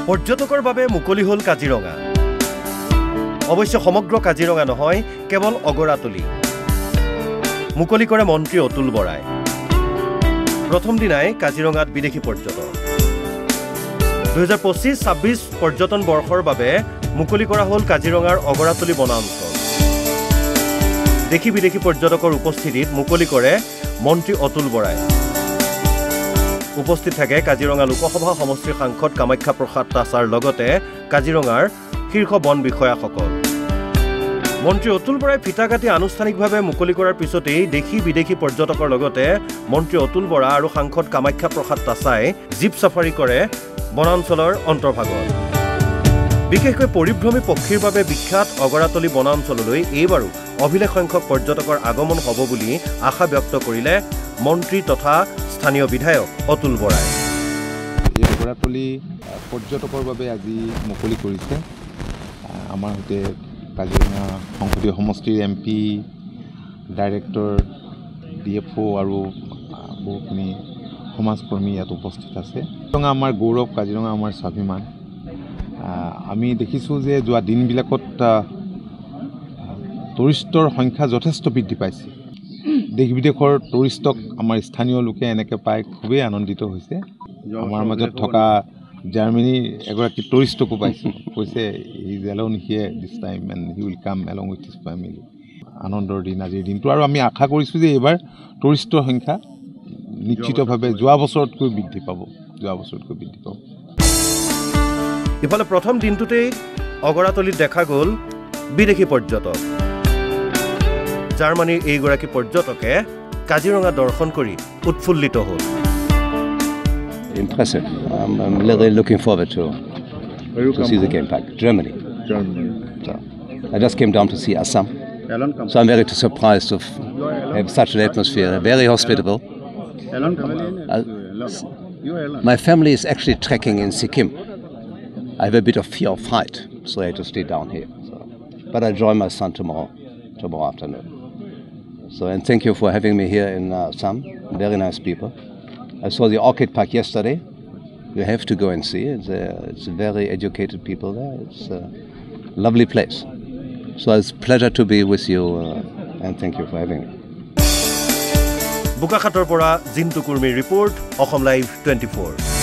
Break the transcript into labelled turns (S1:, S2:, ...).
S1: পৰ্যটকৰ বাবে মুকলি হ'ল কাজিৰঙা। অৱশ্যে সমগ্ৰ কাজিৰঙা নহয়, কেৱল অগৰাতলি মুকলি কৰে মন্ত্ৰী অতুল বৰাই। প্ৰথম দিনাই কাজিৰঙাত বিদেশী পৰ্যটক 2025-26 পৰ্যটন বৰ্ষৰ বাবে মুকলি কৰা হ'ল কাজিৰঙাৰ অগৰাতলি বনাঞ্চল। দেশী বিদেশী পৰ্যটকৰ উপস্থিতিত মুকলি কৰে মন্ত্ৰী অতুল বৰাই। উপস্থিত থাকে কাজিৰঙা লোকসভা সমষ্টিৰ সাংসদ কামাখ্যা প্ৰসাদ তাছাৰ লগতে কাজিৰঙাৰ শীৰ্ষ বন বিষয়াসকল। মন্ত্ৰী অতুল বৰাই ফিতা কাটি আনুষ্ঠানিকভাৱে মুকলি কৰাৰ পিছতেই দেশী বিদেশী পৰ্যটকৰ লগতে মন্ত্ৰী অতুল বৰা আৰু সাংসদ কামাখ্যা প্ৰসাদ তাছাই জীপ চাফাৰী কৰে বনাঞ্চলৰ অন্তৰ্ভাগত। বিশেষকৈ পৰিভ্ৰমী পক্ষীৰ বাবে বিখ্যাত অগৰাতলি বনাঞ্চললৈ এইবাৰো অভিলেখ সংখ্যক পৰ্যটকৰ আগমন হ'ব বুলি আশা ব্যক্ত কৰিলে মন্ত্ৰী তথা স্থানীয় বিধায়ক অতুল বৰাই।
S2: এই অগৰাতলি পৰ্যটকৰ বাবে আজি মুকলি কৰিছে। আমাৰ সৈতে কাজিৰঙা সংসদীয় সমষ্টিৰ MP, ডাইৰেক্টৰ, DFO আৰু বহুখিনি সমাজকৰ্মী ইয়াত উপস্থিত আছে। কাজিৰঙা আমাৰ গৌৰৱ, কাজিৰঙা আমাৰ স্বাভিমান। আমি দেখিছোঁ যে যোৱা দিনবিলাকত টুৰিষ্টৰ সংখ্যা যথেষ্ট বৃদ্ধি পাইছে। দেশ বিদেশৰ টুৰিষ্টক আমাৰ স্থানীয় লোকে এনেকৈ পাই খুবেই আনন্দিত হৈছে। আমাৰ মাজত থকা জাৰ্মানীৰ এগৰাকী টুৰিষ্টকো পাইছোঁ, কৈছে he is alone here this time and he will come along with his family. আনন্দৰ দিন আজিৰ দিনটো, আৰু আমি আশা কৰিছোঁ যে এইবাৰ টুৰিষ্টৰ সংখ্যা নিশ্চিতভাৱে যোৱা বছৰতকৈ বৃদ্ধি পাব।
S1: ইফালে প্ৰথম দিনটোতেই অগৰাতলিত দেখা গ'ল বিদেশী পৰ্যটক। জাৰ্মানীৰ এইগৰাকী পৰ্যটকে কাজিৰঙা দৰ্শন কৰি উৎফুল্লিত হ'ল।
S3: Impressive. I'm really looking forward to see the game park. Germany. So, I just came down to see Assam. So I'm very surprised to have such an atmosphere. Very hospitable. My family is actually trekking in Sikkim. I have a bit of fear of height, so I had to stay down here. But I'll join my son tomorrow afternoon. So, and thank you for having me here in Assam. Very nice people. I saw the Orchid Park yesterday. You have to go and see it. It's very educated people there. It's a lovely place. So it's a pleasure to be with you and thank you for having me.
S1: Bukakhator pora Jintu Kurmi report, Ochom Live 24.